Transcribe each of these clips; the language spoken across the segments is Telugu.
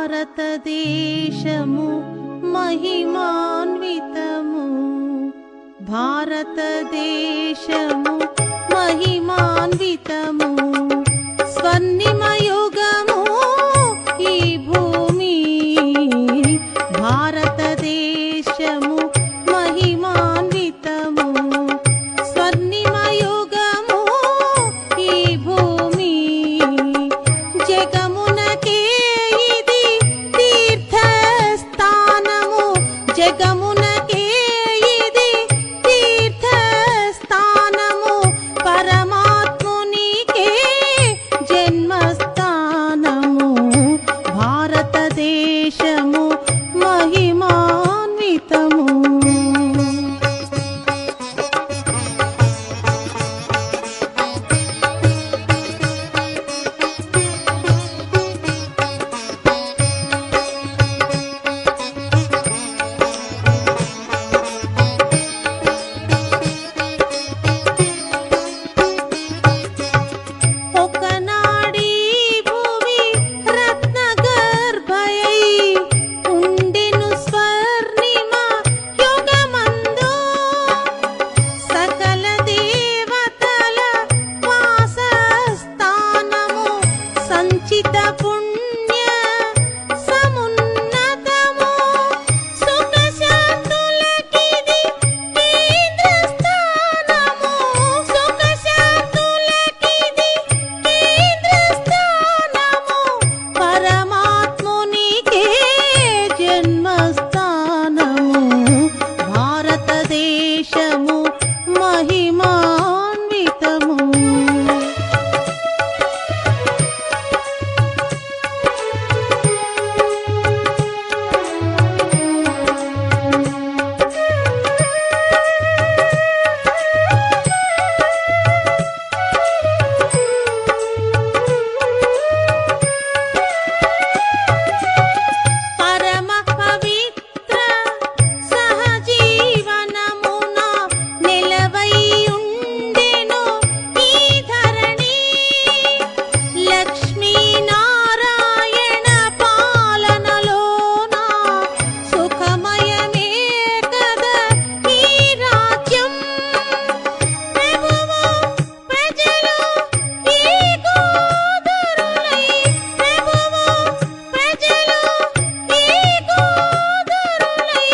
భారతదేశము మహిమాన్వితము, భారతదేశము మహిమాన్వితము, స్వర్ణిమయుగము ఈ భూమి. భారతదేశము మహిమాన్వితము, స్వర్ణిమయుగము ఈ భూమి. జగమునకే ఇది తీర్థస్థానము, జగమునకే ఇది తీర్థస్థానము, పరమాత్మునికే జన్మస్థానము. భారతదేశము మహిమాన్వితము. ఒకనాడీ భూమి రత్నగర్భయై ఉండెను స్వర్ణిమ యుగమందు, సకల దేవతల వాసస్థానము, సంచిత పుణ్య సమున్నతము. సుఖశాంతులకిది కేంద్రస్థానము, సుఖశాంతులకిది కేంద్రస్థానము, పరమాత్మునికే జన్మస్థానము. భారతదేశము మహిమాన్వితము. పరమ పవిత్ర సహజీవనమున నిలవై ఉండెను ఈ ధరణి. లక్ష్మీనారాయణ పాలనలోన సుఖమయమే కదా ఈ రాజ్యం. ప్రభువు ప్రజలు ఏకోదరులై, ప్రభువు ప్రజలు ఏకోదరులై,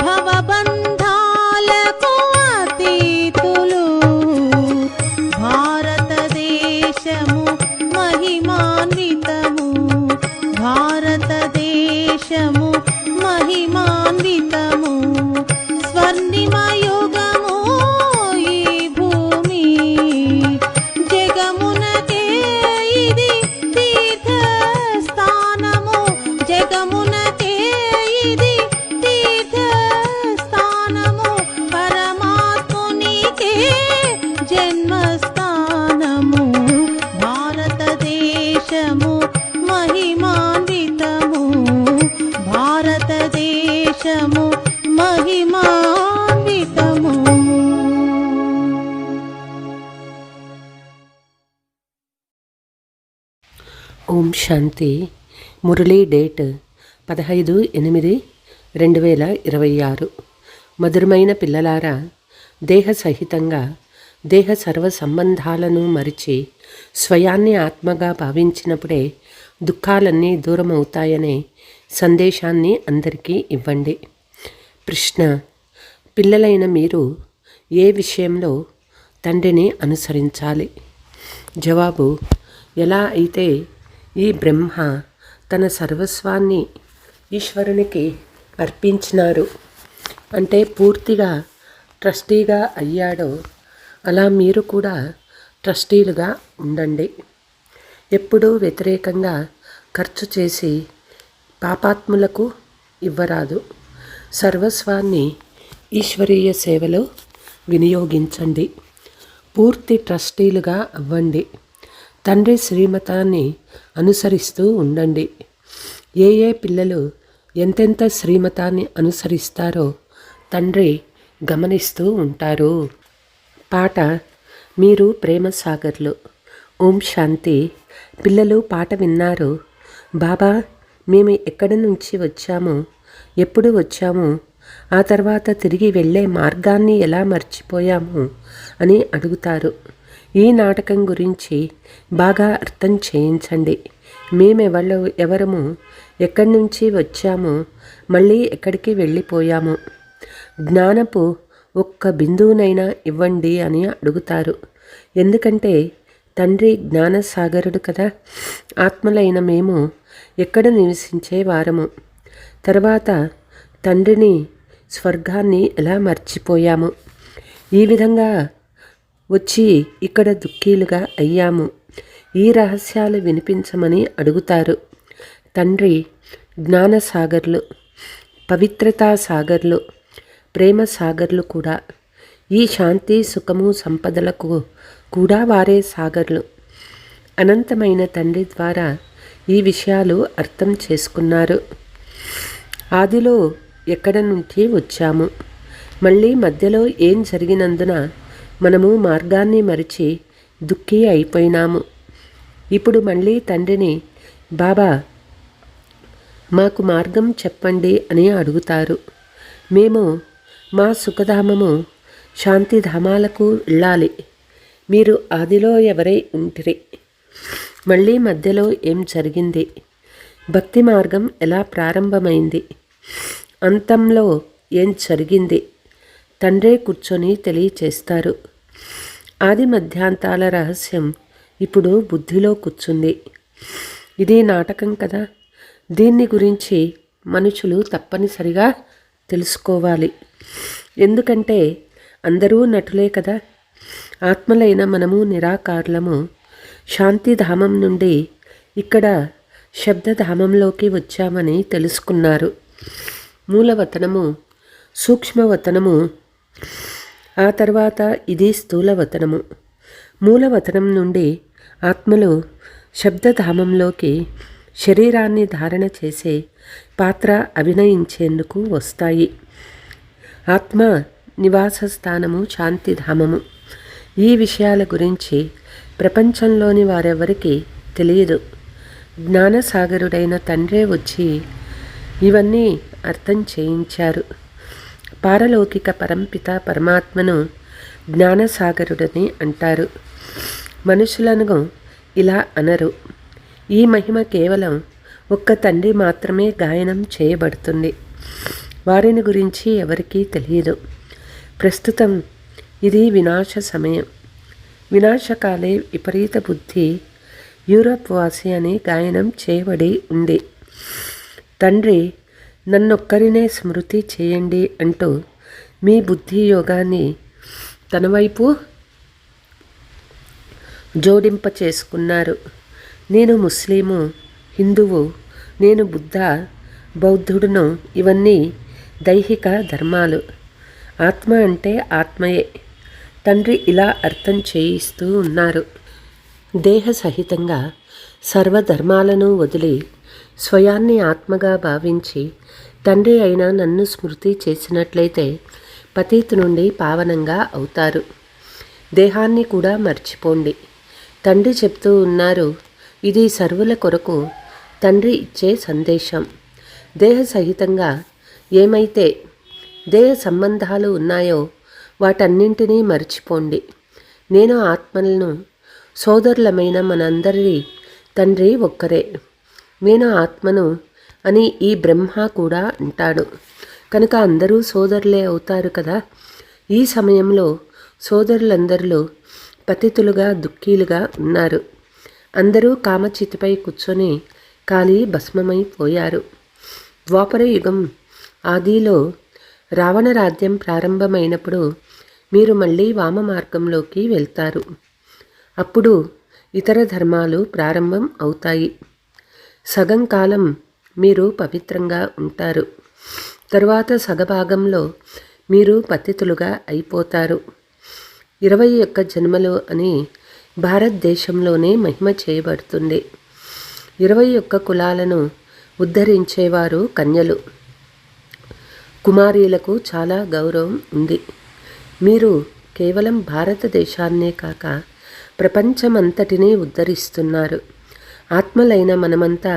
భవబంధాలకు అతీతులు. భారతదేశము మహిమాన్వితము, భారతదేశము మహిమాన్వితము, స్వర్ణిమయుగము ఈ భూమి. జగమునకే ఇది తీర్థస్థానము, జగమునకే ఇది తీర్థస్థానము, పరమాత్మునికే జన్మస్థానము. భారతదేశము మహిమాన్వితము, భారతదేశము మహిమాన్వితము. ఓం శాంతి. మురళీ డేట్ 15/8/2026. మధురమైన పిల్లలారా, దేహ సహితంగా దేహ సర్వ సంబంధాలను మరిచి స్వయాన్ని ఆత్మగా భావించినప్పుడే దుఃఖాలన్నీ దూరమవుతాయనే సందేశాన్ని అందరికీ ఇవ్వండి. ప్రశ్న: పిల్లలైన మీరు ఏ విషయంలో తండ్రిని అనుసరించాలి? జవాబు: ఎలా అయితే ఈ బ్రహ్మ తన సర్వస్వాన్ని ఈశ్వరునికి అర్పించినారు, అంటే పూర్తిగా ట్రస్టీగా అయ్యాడో, అలా మీరు కూడా ట్రస్టీలుగా ఉండండి. ఎప్పుడూ వ్యతిరేకంగా ఖర్చు చేసి పాపాత్ములకు ఇవ్వరాదు. సర్వస్వాన్ని ఈశ్వరీయ సేవలో వినియోగించండి. పూర్తి ట్రస్టీలుగా అవ్వండి. తండ్రి శ్రీమతాన్ని అనుసరిస్తూ ఉండండి. ఏ పిల్లలు ఎంతెంత శ్రీమతాన్ని అనుసరిస్తారో తండ్రి గమనిస్తూ ఉంటారు. పాట: మీరు ప్రేమ సాగర్లు. ఓం శాంతి. పిల్లలు పాట విన్నారు. బాబా మేము ఎక్కడి నుంచి వచ్చాము, ఎప్పుడు వచ్చాము, ఆ తర్వాత తిరిగి వెళ్ళే మార్గాన్ని ఎలా మర్చిపోయాము అని అడుగుతారు. ఈ నాటకం గురించి బాగా అర్థం చేయించండి. ఎవరము, ఎక్కడి నుంచి వచ్చాము, మళ్ళీ ఎక్కడికి వెళ్ళిపోయాము, జ్ఞానపు ఒక్క బిందువునైనా ఇవ్వండి అని అడుగుతారు. ఎందుకంటే తండ్రి జ్ఞానసాగరుడు కదా. ఆత్మలైన మేము ఎక్కడ నివసించే వారము, తర్వాత తండ్రిని, స్వర్గాన్ని ఎలా మర్చిపోయాము, ఈ విధంగా వచ్చి ఇక్కడ దుఃఖీలుగా అయ్యాము. ఈ రహస్యాలు వినిపించమని అడుగుతారు. తండ్రి జ్ఞానసాగర్లు, పవిత్రతా సాగర్లు, ప్రేమ సాగర్లు కూడా. ఈ శాంతి, సుఖము, సంపదలకు కూడా వారే సాగర్లు. అనంతమైన తండ్రి ద్వారా ఈ విషయాలు అర్థం చేసుకున్నారు. ఆదిలో ఎక్కడ నుంచి వచ్చాము, మళ్ళీ మధ్యలో ఏం జరిగినందున మనము మార్గాన్ని మరిచి దుఃఖీ అయిపోయినాము. ఇప్పుడు మళ్ళీ తండ్రిని, బాబా మాకు మార్గం చెప్పండి అని అడుగుతారు. మేము మా సుఖధామము శాంతిధామాలకు వెళ్ళాలి. మీరు ఆదిలో ఎవరై ఉంటిరి, మళ్ళీ మధ్యలో ఏం జరిగింది, భక్తి మార్గం ఎలా ప్రారంభమైంది, అంతంలో ఏం జరిగింది, తండ్రే కూర్చొని తెలియచేస్తారు. ఆది మధ్యాంతాల రహస్యం ఇప్పుడు బుద్ధిలో కూర్చుంది. ఇది నాటకం కదా. దీన్ని గురించి మనుషులు తప్పనిసరిగా తెలుసుకోవాలి. ఎందుకంటే అందరూ నటులే కదా. ఆత్మలైన మనము నిరాకారులము. శాంతిధామం నుండి ఇక్కడ శబ్దధామంలోకి వచ్చామని తెలుసుకున్నారు. మూలవతనము, సూక్ష్మవతనము, ఆ తర్వాత ఇది స్థూలవతనము. మూలవతనం నుండి ఆత్మలు శబ్దధామంలోకి శరీరాన్ని ధారణ చేసే పాత్ర అభినయించేందుకు వస్తాయి. ఆత్మ నివాస స్థానము శాంతిధామము. ఈ విషయాల గురించి ప్రపంచంలోని వారెవరికి తెలియదు. జ్ఞానసాగరుడైన తండ్రే వచ్చి ఇవన్నీ అర్థం చేయించారు. పారలౌకిక పరంపిత పరమాత్మను జ్ఞానసాగరుడని అంటారు. మనుషులను ఇలా అనరు. ఈ మహిమ కేవలం ఒక్క తండ్రి మాత్రమే గాయనం చేయబడుతుంది. వారిని గురించి ఎవరికీ తెలియదు. ప్రస్తుతం ఇది వినాశ సమయం. వినాశకాలే విపరీత బుద్ధి యూరప్ వాసి అని గాయనం చేయబడి ఉంది. తండ్రి నన్నొక్కరినే స్మృతి చేయండి అంటూ మీ బుద్ధి యోగాన్ని తన వైపు జోడింప చేసుకున్నారు. నేను ముస్లిము, హిందువు, నేను బుద్ధ, బౌద్ధుడును. ఇవన్నీ దైహిక ధర్మాలు. ఆత్మ అంటే ఆత్మయే. తండ్రి ఇలా అర్థం చేయిస్తూ ఉన్నారు. దేహ సహితంగా సర్వధర్మాలను వదిలి స్వయాన్ని ఆత్మగా భావించి తండ్రి అయిన నన్ను స్మృతి చేసినట్లయితే పతీతు నుండి పావనంగా అవుతారు. దేహాన్ని కూడా మర్చిపోండి. తండ్రి చెప్తూ ఉన్నారు, ఇది సర్వుల కొరకు తండ్రి ఇచ్చే సందేశం. దేహ సహితంగా ఏమైతే దేహ సంబంధాలు ఉన్నాయో వాటన్నింటినీ మర్చిపోండి. నేను ఆత్మలను, సోదరులమైన మనందరి తండ్రి ఒక్కరే. నేను ఆత్మను అని ఈ బ్రహ్మ కూడా అంటాడు. కనుక అందరూ సోదరులే అవుతారు కదా. ఈ సమయంలో సోదరులందరిలో పతితులుగా, దుఃఖీలుగా ఉన్నారు. అందరూ కామచితిపై కూర్చొని కాలి భస్మమైపోయారు. ద్వాపర యుగం ఆదిలో రావణ రాజ్యం ప్రారంభమైనప్పుడు మీరు మళ్ళీ వామ మార్గంలోకి వెళ్తారు. అప్పుడు ఇతర ధర్మాలు ప్రారంభం అవుతాయి. సగం కాలం మీరు పవిత్రంగా ఉంటారు. తరువాత సగభాగంలో మీరు పతితులుగా అయిపోతారు. 21 జన్మలు అని భారతదేశంలోనే మహిమ చేయబడుతుంది. 21 కులాలను ఉద్ధరించేవారు కన్యలు. కుమారీలకు చాలా గౌరవం ఉంది. మీరు కేవలం భారతదేశాన్నే కాక ప్రపంచమంతటినీ ఉద్ధరిస్తున్నారు. ఆత్మలైన మనమంతా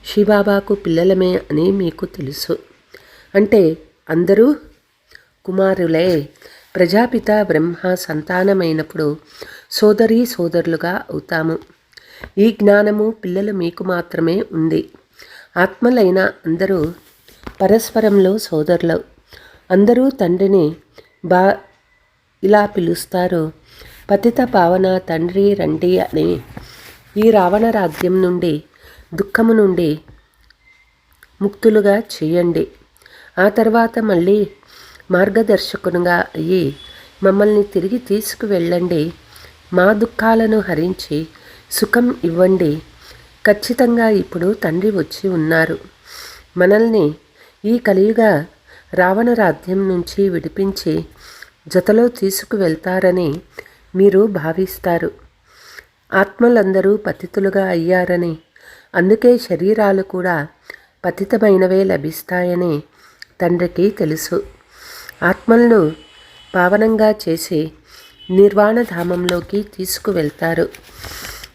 శివబాబాకు పిల్లలమే అని మీకు తెలుసు. అంటే అందరూ కుమారులే. ప్రజాపిత బ్రహ్మ సంతానమైనప్పుడు సోదరీ సోదరులుగా అవుతాము. ఈ జ్ఞానము పిల్లలు మీకు మాత్రమే ఉంది. ఆత్మలైన అందరూ పరస్పరంలో సోదరులు. అందరూ తండ్రిని ఇలా పిలుస్తారు, పతిత పావన తండ్రి రండి అని. ఈ రావణ రాజ్యం నుండి, దుఃఖము నుండి ముక్తులుగా చేయండి. ఆ తర్వాత మళ్ళీ మార్గదర్శకునిగా అయ్యి మమ్మల్ని తిరిగి తీసుకువెళ్ళండి. మా దుఃఖాలను హరించి సుఖం ఇవ్వండి. ఖచ్చితంగా ఇప్పుడు తండ్రి వచ్చి ఉన్నారు. మనల్ని ఈ కలియుగ రావణ రాజ్యం నుంచి విడిపించి జతలో తీసుకువెళ్తారని మీరు భావిస్తారు. ఆత్మలందరూ పతితులుగా అయ్యారని, అందుకే శరీరాలు కూడా పతితమైనవే లభిస్తాయని తండ్రికి తెలుసు. ఆత్మలను పావనంగా చేసి నిర్వాణధామంలోకి తీసుకువెళ్తారు.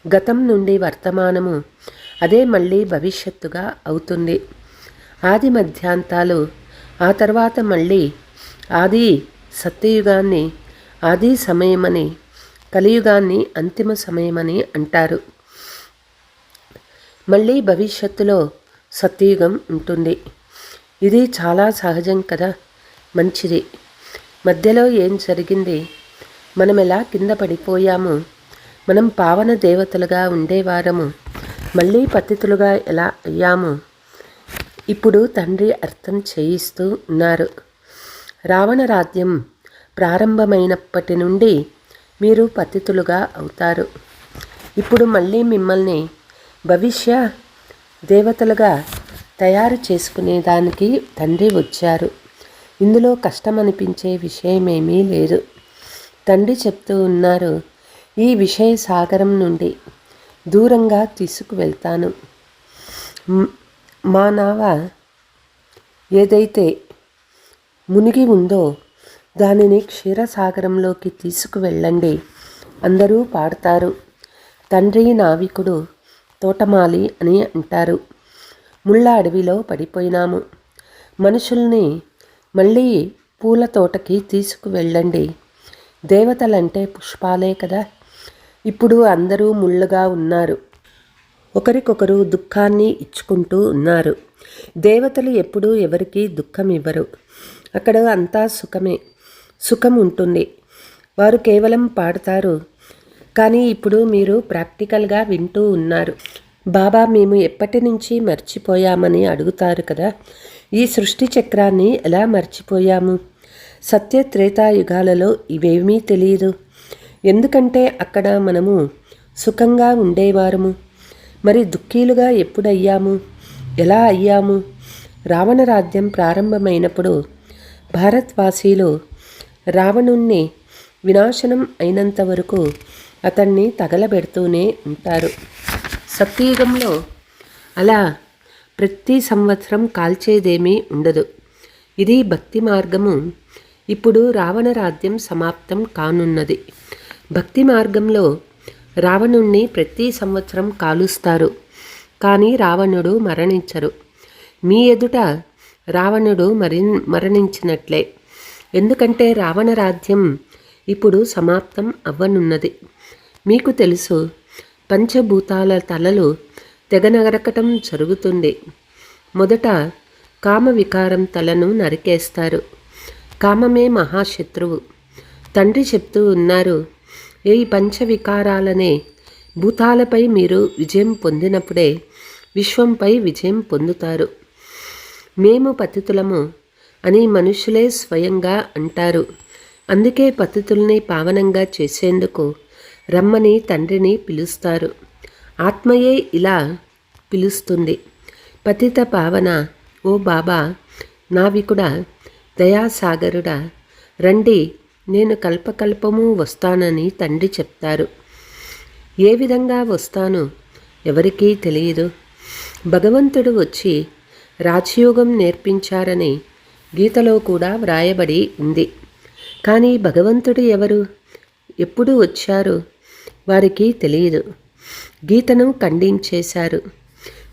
గతం నుండి వర్తమానము, అదే మళ్ళీ భవిష్యత్తుగా అవుతుంది. ఆది మధ్యాంతాలు, ఆ తర్వాత మళ్ళీ ఆది సత్యయుగాన్ని ఆది సమయమని, కలియుగాన్ని అంతిమ సమయమని అంటారు. మళ్ళీ భవిష్యత్తులో సత్యయుగం ఉంటుంది. ఇది చాలా సహజం కదా. మంచిది. మధ్యలో ఏం జరిగింది? మనం ఎలా కింద పడిపోయాము? మనం పావన దేవతలుగా ఉండేవారము, మళ్ళీ పతితులుగా ఎలా అయ్యాము? ఇప్పుడు తండ్రి అర్థం చేయిస్తూ ఉన్నారు. రావణ రాజ్యం ప్రారంభమైనప్పటి నుండి మీరు పతితులుగా అవుతారు. ఇప్పుడు మళ్ళీ మిమ్మల్ని భవిష్య దేవతలుగా తయారు చేసుకునేదానికి తండ్రి వచ్చారు. ఇందులో కష్టం అనిపించే విషయమేమీ లేదు. తండ్రి చెప్తూ ఉన్నారు, ఈ విషయ సాగరం నుండి దూరంగా తీసుకువెళ్తాను. మా నావ ఏదైతే మునిగి ఉందో దానిని క్షీరసాగరంలోకి తీసుకువెళ్ళండి. అందరూ పాడతారు. తండ్రి నావికుడు తోటమాలి అని అంటారు. ముళ్ళ అడవిలో పడిపోయినాము. మనుషుల్ని మళ్ళీ పూల తోటకి తీసుకువెళ్ళండి. దేవతలంటే పుష్పాలే కదా. ఇప్పుడు అందరూ ముళ్ళుగా ఉన్నారు. ఒకరికొకరు దుఃఖాన్ని ఇచ్చుకుంటూ ఉన్నారు. దేవతలు ఎప్పుడూ ఎవరికీ దుఃఖం ఇవ్వరు. అక్కడ అంతా సుఖమే. సుఖం ఉంటుంది. వారు కేవలం పాడతారు. కానీ ఇప్పుడు మీరు ప్రాక్టికల్గా వింటూ ఉన్నారు. బాబా మేము ఎప్పటి నుంచి మర్చిపోయామని అడుగుతారు కదా. ఈ సృష్టి చక్రాన్ని ఎలా మర్చిపోయాము? సత్య త్రేతాయుగాలలో ఇవేమీ తెలియదు. ఎందుకంటే అక్కడ మనము సుఖంగా ఉండేవారము. మరి దుఃఖీలుగా ఎప్పుడయ్యాము? ఎలా అయ్యాము? రావణ రాజ్యం ప్రారంభమైనప్పుడు భారత్వాసీలు రావణుణ్ణి వినాశనం అయినంత వరకు అతన్ని తగలబెడుతూనే ఉంటారు. సత్యయుగంలో అలా ప్రతి సంవత్సరం కాల్చేదేమీ ఉండదు. ఇది భక్తి మార్గము. ఇప్పుడు రావణ రాజ్యం సమాప్తం కానున్నది. భక్తి మార్గంలో రావణుణ్ణి ప్రతి సంవత్సరం కాలుస్తారు. కానీ రావణుడు మరణించరు. మీ ఎదుట రావణుడు మరణించినట్లే. ఎందుకంటే రావణ రాజ్యం ఇప్పుడు సమాప్తం అవ్వనున్నది. మీకు తెలుసు, పంచభూతాల తలలు తెగనరకటం జరుగుతుంది. మొదట కామ వికారం తలను నరికేస్తారు. కామమే మహాశత్రువు. తండ్రి చెప్తూ ఉన్నారు, ఈ పంచవికారాలనే భూతాలపై మీరు విజయం పొందినప్పుడే విశ్వంపై విజయం పొందుతారు. మేము పతితులము అని మనుషులే స్వయంగా అంటారు. అందుకే పతితుల్ని పావనంగా చేసేందుకు రమ్మని తండ్రిని పిలుస్తారు. ఆత్మయే ఇలా పిలుస్తుంది, పతిత పావన, ఓ బాబా నావికుడా, దయాసాగరుడా, రండి, నేను కల్పకల్పము వస్తానని తండ్రి చెప్తారు. ఏ విధంగా వస్తాను ఎవరికీ తెలియదు. భగవంతుడు వచ్చి రాజయోగం నేర్పించారని గీతలో కూడా వ్రాయబడి ఉంది. కానీ భగవంతుడు ఎవరు, ఎప్పుడు వచ్చారు వారికి తెలియదు. గీతను ఖండించేశారు.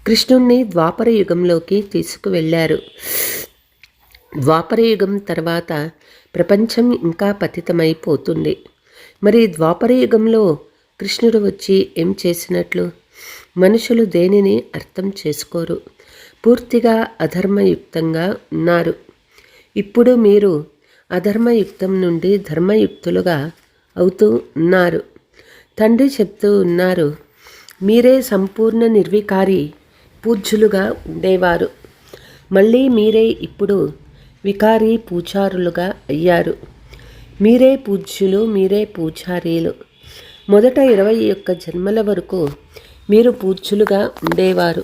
కృష్ణుణ్ణి ద్వాపర యుగంలోకి తీసుకువెళ్ళారు. ద్వాపర యుగం తర్వాత ప్రపంచం ఇంకా పతితమైపోతుంది. మరి ద్వాపర యుగంలో కృష్ణుడు వచ్చి ఏం చేసినట్లు? మనుషులు దేనిని అర్థం చేసుకోరు. పూర్తిగా అధర్మయుక్తంగా ఉన్నారు. ఇప్పుడు మీరు అధర్మయుక్తం నుండి ధర్మయుక్తులుగా అవుతూ ఉన్నారు. తండ్రి చెప్తూ ఉన్నారు, మీరే సంపూర్ణ నిర్వికారి పూజ్యులుగా ఉండేవారు. మళ్ళీ మీరే ఇప్పుడు వికారి పూజారులుగా అయ్యారు. మీరే పూజ్యులు, మీరే పూజారీలు. మొదట 21 జన్మల వరకు మీరు పూజ్యులుగా ఉండేవారు.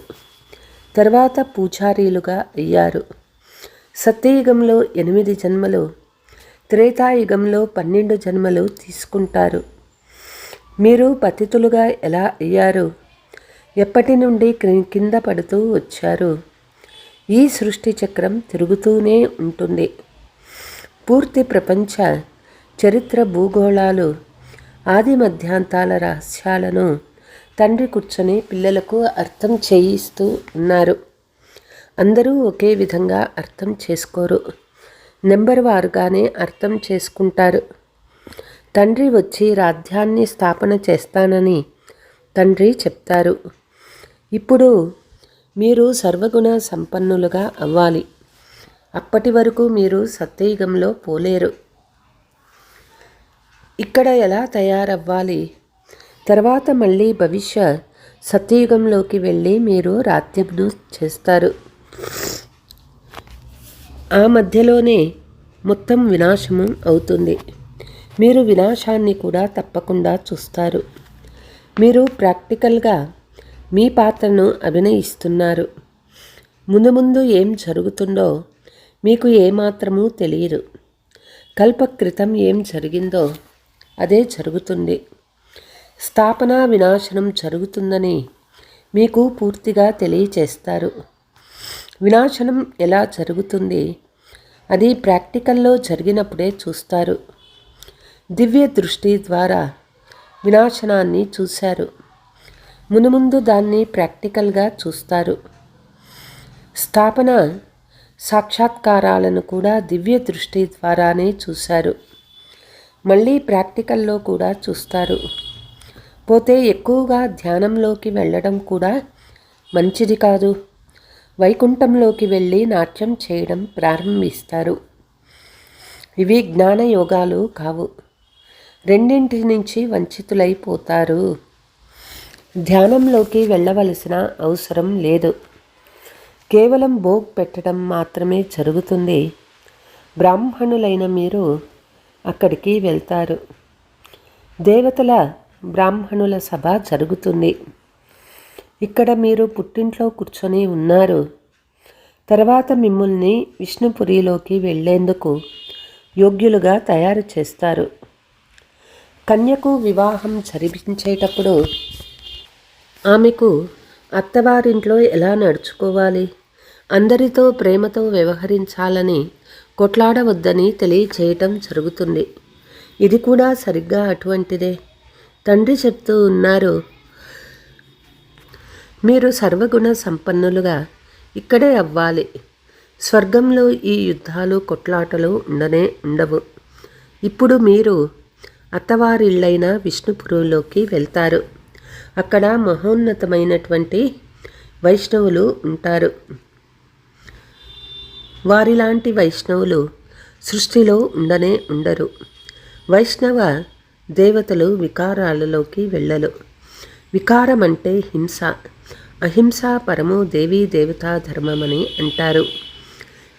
తర్వాత పూజారీలుగా అయ్యారు. సత్యయుగంలో 8 జన్మలు, త్రేతాయుగంలో 12 జన్మలు తీసుకుంటారు. మీరు పతితులుగా ఎలా అయ్యారు? ఎప్పటి నుండి కింద పడుతూ వచ్చారు? ఈ సృష్టి చక్రం తిరుగుతూనే ఉంటుంది. పూర్తి ప్రపంచ చరిత్ర, భూగోళాలు, ఆది మధ్యాంతాల రహస్యాలను తండ్రి కూర్చొని పిల్లలకు అర్థం చేయిస్తూ ఉన్నారు. అందరూ ఒకే విధంగా అర్థం చేసుకోరు. నెంబర్ వారుగానే అర్థం చేసుకుంటారు. తండ్రి వచ్చి రాజ్యాన్ని స్థాపన చేస్తానని తండ్రి చెప్తారు. ఇప్పుడు మీరు సర్వగుణ సంపన్నులుగా అవ్వాలి. అప్పటి వరకు మీరు సత్యయుగంలో పోలేరు. ఇక్కడ ఎలా తయారవ్వాలి? తర్వాత మళ్ళీ భవిష్య సత్యయుగంలోకి వెళ్ళి మీరు రాజ్యంను చేస్తారు. ఆ మధ్యలోనే మొత్తం వినాశము అవుతుంది. మీరు వినాశాన్ని కూడా తప్పకుండా చూస్తారు. మీరు ప్రాక్టికల్గా మీ పాత్రను అభినయిస్తున్నారు. ముందు ముందు ఏం జరుగుతుందో మీకు ఏమాత్రమూ తెలియదు. కల్పక్రితం ఏం జరిగిందో అదే జరుగుతుంది. స్థాపన వినాశనం జరుగుతుందని మీకు పూర్తిగా తెలియచేస్తారు. వినాశనం ఎలా జరుగుతుంది అది ప్రాక్టికల్లో జరిగినప్పుడే చూస్తారు. దివ్య దృష్టి ద్వారా వినాశనాన్ని చూశారు. మునుముందు దాన్ని ప్రాక్టికల్గా చూస్తారు. స్థాపన సాక్షాత్కారాలను కూడా దివ్య దృష్టి ద్వారానే చూశారు. మళ్ళీ ప్రాక్టికల్లో కూడా చూస్తారు. పోతే ఎక్కువగా ధ్యానంలోకి వెళ్ళడం కూడా మంచిది కాదు. వైకుంఠంలోకి వెళ్ళి నాట్యం చేయడం ప్రారంభిస్తారు. ఇవి జ్ఞానయోగాలు కావు. రెండింటి నుంచి వంచితులైపోతారు. ధ్యానంలోకి వెళ్ళవలసిన అవసరం లేదు. కేవలం భోగ్ పెట్టడం మాత్రమే జరుగుతుంది. బ్రాహ్మణులైన మీరు అక్కడికి వెళ్తారు. దేవతల బ్రాహ్మణుల సభ జరుగుతుంది. ఇక్కడ మీరు పుట్టింట్లో కూర్చొని ఉన్నారు. తర్వాత మిమ్మల్ని విష్ణుపురిలోకి వెళ్ళేందుకు యోగ్యులుగా తయారు చేస్తారు. కన్యకు వివాహం జరిపించేటప్పుడు ఆమెకు అత్తవారింట్లో ఎలా నడుచుకోవాలి, అందరితో ప్రేమతో వ్యవహరించాలని, కొట్లాడవద్దని తెలియచేయటం జరుగుతుంది. ఇది కూడా సరిగ్గా అటువంటిదే. తండ్రి చెప్తూ ఉన్నారు, మీరు సర్వగుణ సంపన్నులుగా ఇక్కడే అవ్వాలి. స్వర్గంలో ఈ యుద్ధాలు కొట్లాటలు ఉండవు. ఇప్పుడు మీరు అత్తవారిళ్ళైన విష్ణుపురంలోకి వెళ్తారు. అక్కడ మహోన్నతమైనటువంటి వైష్ణవులు ఉంటారు. వారిలాంటి వైష్ణవులు సృష్టిలో ఉండరు. వైష్ణవ దేవతలు వికారాలలోకి వెళ్ళరు. వికారం అంటే హింస. అహింస పరమో దేవీ దేవతా ధర్మమని అంటారు.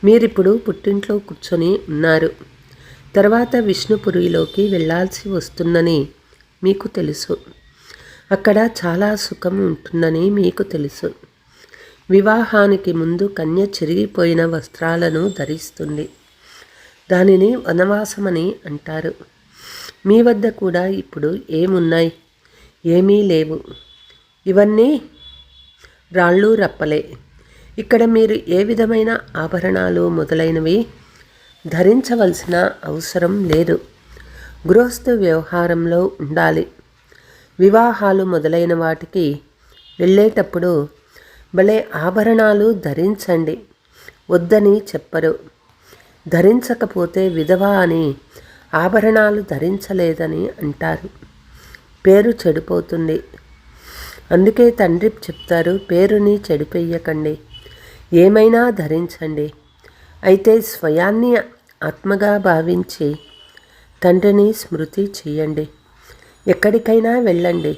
మీరిప్పుడు పుట్టింట్లో కూర్చొని ఉన్నారు. తర్వాత విష్ణుపురిలోకి వెళ్ళాల్సి వస్తుందని మీకు తెలుసు. అక్కడ చాలా సుఖం ఉంటుందని మీకు తెలుసు. వివాహానికి ముందు కన్య చిరిగిపోయిన వస్త్రాలను ధరిస్తుంది. దానిని వనవాసమని అంటారు. మీ వద్ద కూడా ఇప్పుడు ఏమున్నాయి? ఏమీ లేవు. ఇవన్నీ రాళ్ళు రప్పలే. ఇక్కడ మీరు ఏ విధమైన ఆభరణాలు మొదలైనవి ధరించవలసిన అవసరం లేదు. గృహస్థ వ్యవహారంలో ఉండాలి. వివాహాలు మొదలైన వాటికి వెళ్ళేటప్పుడు భలే ఆభరణాలు ధరించండి, వద్దని చెప్పరు. ధరించకపోతే విధవ అని, ఆభరణాలు ధరించలేదని అంటారు. పేరు చెడిపోతుంది. అందుకే తండ్రి చెప్తారు, పేరుని చెడిపోయ్యకండి, ఏమైనా ధరించండి. అయితే స్వయాన్ని ఆత్మగా భావించి తండ్రిని స్మృతి చేయండి. ఎక్కడికైనా వెళ్ళండి,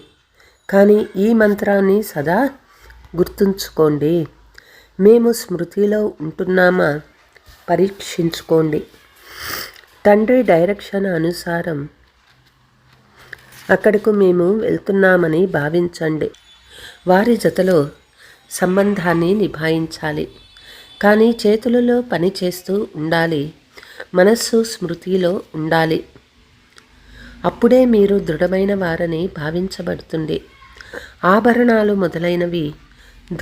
కానీ ఈ మంత్రాన్ని సదా గుర్తుంచుకోండి. మేము స్మృతిలో ఉంటున్నామా పరీక్షించుకోండి. తండ్రి డైరెక్షన్ అనుసారం అక్కడకు మేము వెళ్తున్నామని భావించండి. వారి జతలో సంబంధాన్ని నిభాయించాలి, కానీ చేతులలో పని చేస్తూ ఉండాలి. మనస్సు స్మృతిలో ఉండాలి. అప్పుడే మీరు దృఢమైన వారని భావించబడుతుంది. ఆభరణాలు మొదలైనవి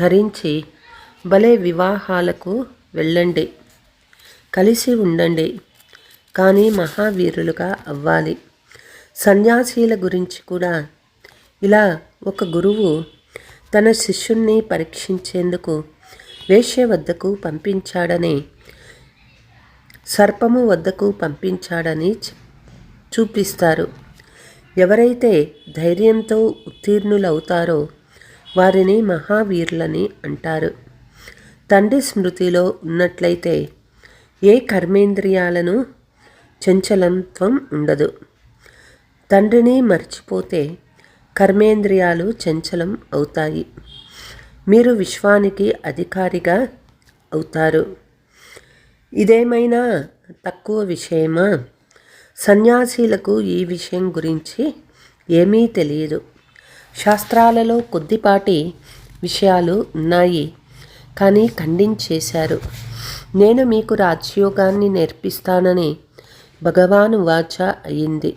ధరించి భలే వివాహాలకు వెళ్ళండి, కలిసి ఉండండి, కానీ మహావీరులుగా అవ్వాలి. సన్యాసీల గురించి కూడా ఇలా ఒక గురువు తన శిష్యుణ్ణి పరీక్షించేందుకు వేశ్య వద్దకు పంపించాడని, సర్పము వద్దకు పంపించాడని చూపిస్తారు. ఎవరైతే ధైర్యంతో ఉత్తీర్ణులవుతారో వారిని మహావీరులని అంటారు. తండ్రి స్మృతిలో ఉన్నట్లయితే ఏ కర్మేంద్రియాలను చంచలత్వం ఉండదు. తండ్రిని మర్చిపోతే కర్మేంద్రియాలు చంచలం అవుతాయి. మీరు విశ్వానికి అధికారిగా అవుతారు. ఇదేమైనా తక్కువ విషయమా? సన్యాసీలకు ఈ విషయం గురించి ఏమీ తెలియదు. శాస్త్రాలలో కొద్దిపాటి విషయాలు ఉన్నాయి, కానీ ఖండించేశారు. నేను మీకు రాజయోగాన్ని నేర్పిస్తానని భగవాను వాచ అయింది.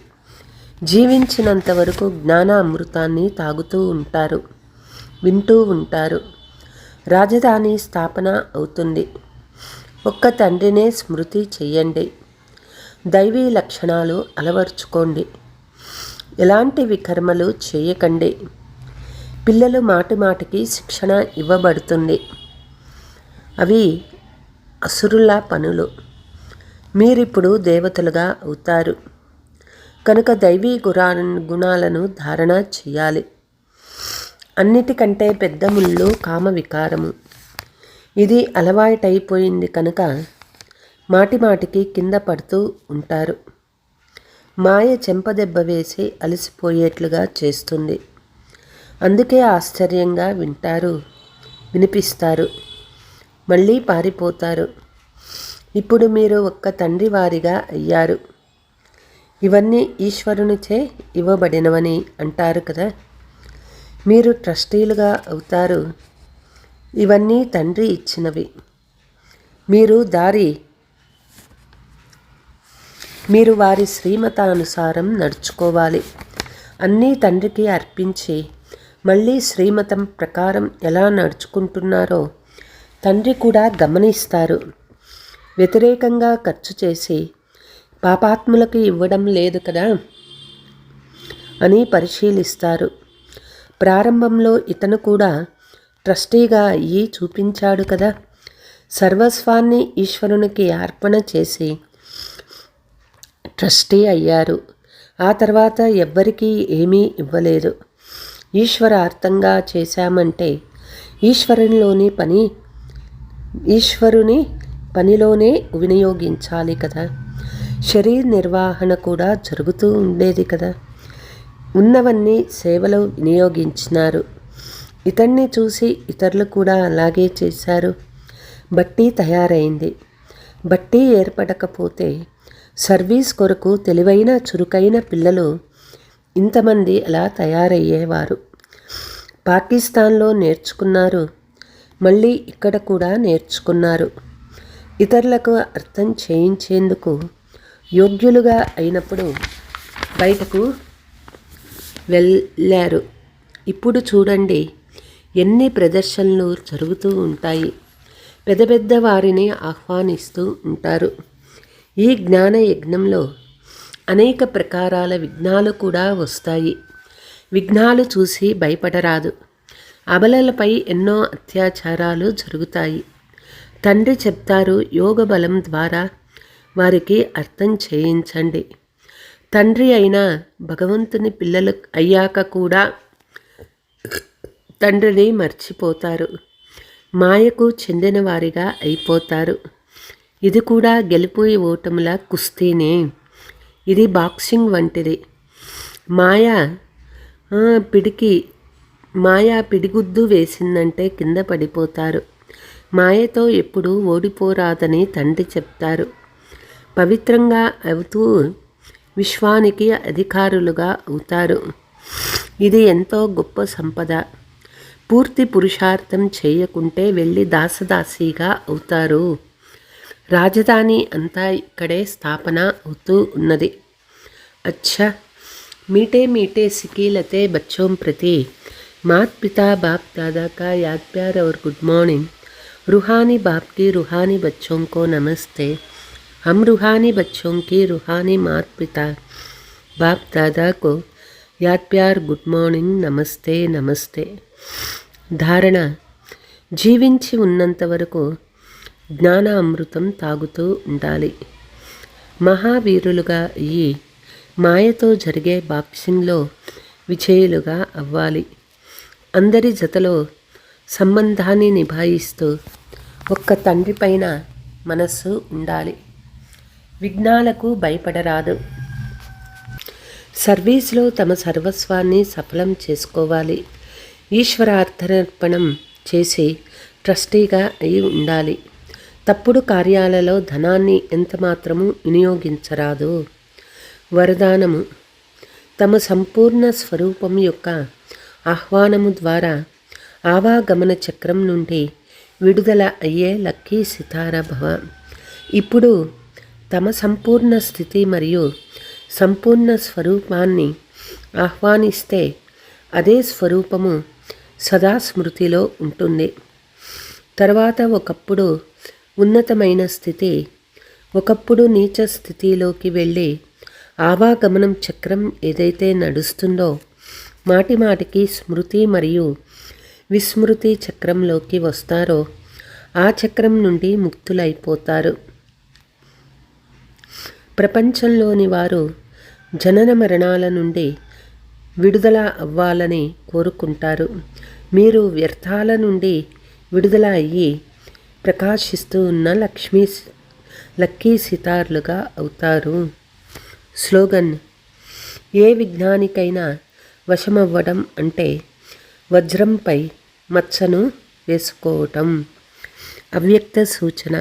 జీవించినంత వరకు జ్ఞాన అమృతాన్ని తాగుతూ ఉంటారు, వింటూ ఉంటారు. రాజధాని స్థాపన అవుతుంది. ఒక్క తండ్రినే స్మృతి చెయ్యండి. దైవీ లక్షణాలు అలవర్చుకోండి. ఎలాంటి వికర్మలు చేయకండి. పిల్లలు మాటి మాటికి శిక్షణ ఇవ్వబడుతుంది. అవి అసురుల పనులు. మీరిప్పుడు దేవతలుగా అవుతారు కనుక దైవీ గుణాలను ధారణ చేయాలి. అన్నిటికంటే పెద్ద ముళ్ళు కామ వికారము. ఇది అలవాటైపోయింది కనుక మాటి మాటికి కింద పడుతూ ఉంటారు. మాయ చెంపదెబ్బ వేసి అలసిపోయేట్లుగా చేస్తుంది. అందుకే ఆశ్చర్యంగా వింటారు, వినిపిస్తారు, మళ్ళీ పారిపోతారు. ఇప్పుడు మీరు ఒక్క తండ్రి వారిగా అయ్యారు. ఇవన్నీ ఈశ్వరునిచే ఇవ్వబడినవని అంటారు కదా. మీరు ట్రస్టీలుగా అవుతారు. ఇవన్నీ తండ్రి ఇచ్చినవి. మీరు వారి శ్రీమతానుసారం నడుచుకోవాలి. అన్నీ తండ్రికి అర్పించి మళ్ళీ శ్రీమతం ప్రకారం ఎలా నడుచుకుంటున్నారో తండ్రి కూడా గమనిస్తారు. వ్యతిరేకంగా ఖర్చు చేసి పాపాత్ములకు ఇవ్వడం లేదు కదా అని పరిశీలిస్తారు. ప్రారంభంలో ఇతను కూడా ట్రస్టీగా అయ్యి చూపించాడు కదా. సర్వస్వాన్ని ఈశ్వరునికి అర్పణ చేసి ట్రస్టీ అయ్యారు. ఆ తర్వాత ఎవ్వరికీ ఏమీ ఇవ్వలేదు. ఈశ్వరార్థంగా చేశామంటే ఈశ్వరుని పనిలోనే వినియోగించాలి కదా. శరీర నిర్వహణ కూడా జరుగుతూ ఉండేది కదా. ఉన్నవన్నీ సేవలో వినియోగించినారు. ఇతన్ని చూసి ఇతరులు కూడా అలాగే చేశారు. బట్టి తయారైంది. బట్టి ఏర్పడకపోతే సర్వీస్ కొరకు తెలివైన చురుకైన పిల్లలు ఇంతమంది అలా తయారయ్యేవారు. పాకిస్తాన్లో నేర్చుకున్నారు, మళ్ళీ ఇక్కడ కూడా నేర్చుకున్నారు. ఇతరులకు అర్థం చేయించేందుకు యోగ్యులుగా అయినప్పుడు బయటకు వెళ్ళారు. ఇప్పుడు చూడండి ఎన్ని ప్రదర్శనలు జరుగుతూ ఉంటాయి. పెద్ద పెద్ద వారిని ఆహ్వానిస్తూ ఉంటారు. ఈ జ్ఞాన యజ్ఞంలో అనేక ప్రకారాల విఘ్నాలు కూడా వస్తాయి. విఘ్నాలు చూసి భయపడరాదు. అబలలపై ఎన్నో అత్యాచారాలు జరుగుతాయి. తండ్రి చెప్తారు, యోగ బలం ద్వారా వారికి అర్థం చేయించండి. తండ్రి అయిన భగవంతుని పిల్లలు అయ్యాక కూడా తండ్రిని మర్చిపోతారు. మాయకు చెందిన వారిగా అయిపోతారు. ఇది కూడా గెలుపు ఓటముల కుస్తీనే. ఇది బాక్సింగ్ వంటిది. మాయా పిడిగుద్దు వేసిందంటే కింద పడిపోతారు. మాయతో ఎప్పుడూ ఓడిపోరాదని తండ్రి చెప్తారు. పవిత్రంగా అవుతూ విశ్వానికి అధికారులుగా అవుతారు. ఇది ఎంతో గొప్ప సంపద. పూర్తి పురుషార్థం చేయకుంటే వెళ్ళి దాసదాసీగా అవుతారు. రాజధాని అంతా ఇక్కడే స్థాపన అవుతూ ఉన్నది. अच्छा मीठे मीठे सिकीलते बच्चों प्रति मात पिता बाप दादा का याद प्यार और गुड मॉर्निंग. रूहानी बाप की रूहानी बच्चों को नमस्ते. हम रूहानी बच्चों की रूहानी मात पिता बाप दादा को याद प्यार गुड మార్నింగ్ నమస్తే నమస్తే. ధారణ: జీవించి ఉన్నంత వరకు జ్ఞాన అమృతం తాగుతూ ఉండాలి. మహావీరులుగా అయ్యి మాయతో జరిగే బాక్సింగ్లో విజయులుగా అవ్వాలి. అందరి జతలో సంబంధాన్ని నిభాయిస్తూ ఒక్క తండ్రి పైన మనస్సు ఉండాలి. విఘ్నాలకు భయపడరాదు. సర్వీస్లో తమ సర్వస్వాన్ని సఫలం చేసుకోవాలి. ఈశ్వరార్థర్పణం చేసి ట్రస్టీగా అయి ఉండాలి. తప్పుడు కార్యాలలో ధనాన్ని ఎంతమాత్రము వినియోగించరాదు. వరదానము: తమ సంపూర్ణ స్వరూపం యొక్క ఆహ్వానము ద్వారా ఆవాగమన చక్రం నుండి విడుదల అయ్యే లక్కీ సితారా భవ. ఇప్పుడు తమ సంపూర్ణ స్థితి మరియు సంపూర్ణ స్వరూపాన్ని ఆహ్వానిస్తే అదే స్వరూపము సదా స్మృతిలో ఉంటుంది. తర్వాత ఒకప్పుడు ఉన్నతమైన స్థితి, ఒకప్పుడు నీచ స్థితిలోకి వెళ్ళి ఆవాగమనం చక్రం ఏదైతే నడుస్తుందో మాటిమాటికి స్మృతి మరియు విస్మృతి చక్రంలోకి వస్తారో ఆ చక్రం నుండి ముక్తులైపోతారు. ప్రపంచంలోని వారు జనన మరణాల నుండి విడుదల అవ్వాలని కోరుకుంటారు. మీరు వ్యర్థాల నుండి విడుదల అయ్యి ప్రకాశిస్తూ ఉన్న లక్కీ సితార్లుగా అవుతారు. స్లోగన్: ఏ విజ్ఞానికైనా వశమవ్వడం అంటే వజ్రంపై మచ్చను వేసుకోవటం. అవ్యక్త సూచన: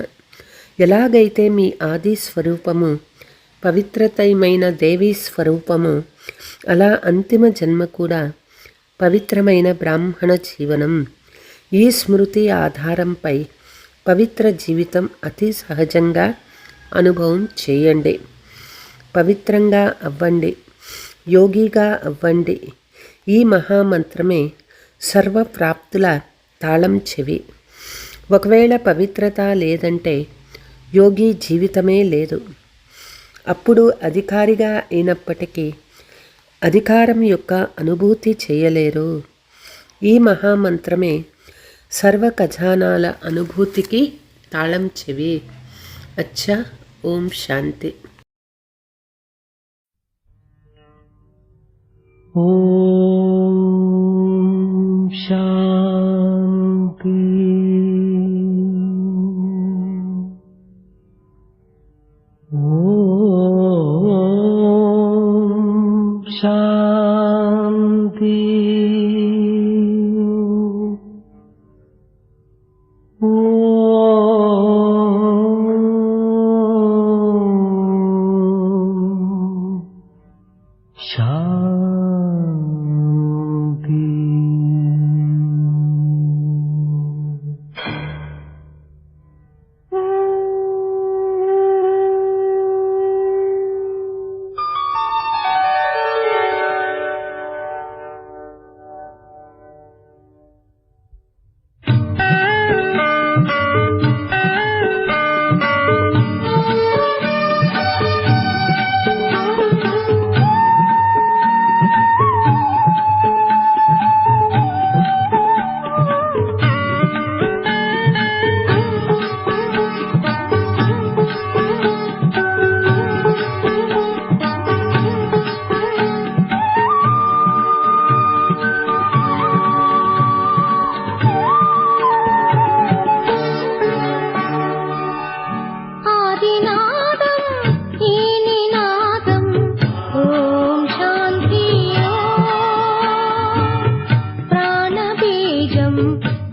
ఎలాగైతే మీ ఆది స్వరూపము పవిత్రతమైన దేవీ స్వరూపము, అలా అంతిమ జన్మ కూడా పవిత్రమైన బ్రాహ్మణ జీవనం. ఈ స్మృతి ఆధారంపై పవిత్ర జీవితం అతి సహజంగా అనుభవం చేయండి. పవిత్రంగా అవ్వండి, యోగిగా అవ్వండి. ఈ మహామంత్రమే సర్వప్రాప్తుల తాళం చెవి. ఒకవేళ పవిత్రత లేదంటే యోగి జీవితమే లేదు. అప్పుడు అధికారిగా అయినప్పటికీ అధికారం యొక్క అనుభూతి చేయలేరు. ఈ మహామంత్రమే సర్వ ఖజానాల అనుభూతికి తాళం చెవి. అచ్చా, ఓం శాంతి. ఓం శాంతి. ఓం శాంతి. శాంతి.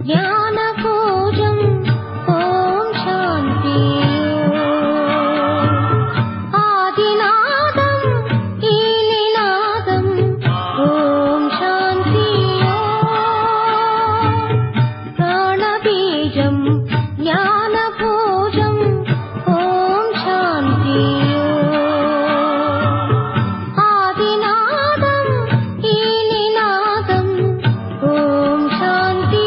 జ్ఞానకోశం ఓం శాంతి ఆదినాదం ఈ నినాదం ఓం శాంతి ప్రాణబీజం జ్ఞానభోజం ఓం శాంతి ఆదినాదం ఈ నినాదం ఓం శాంతి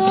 ఓం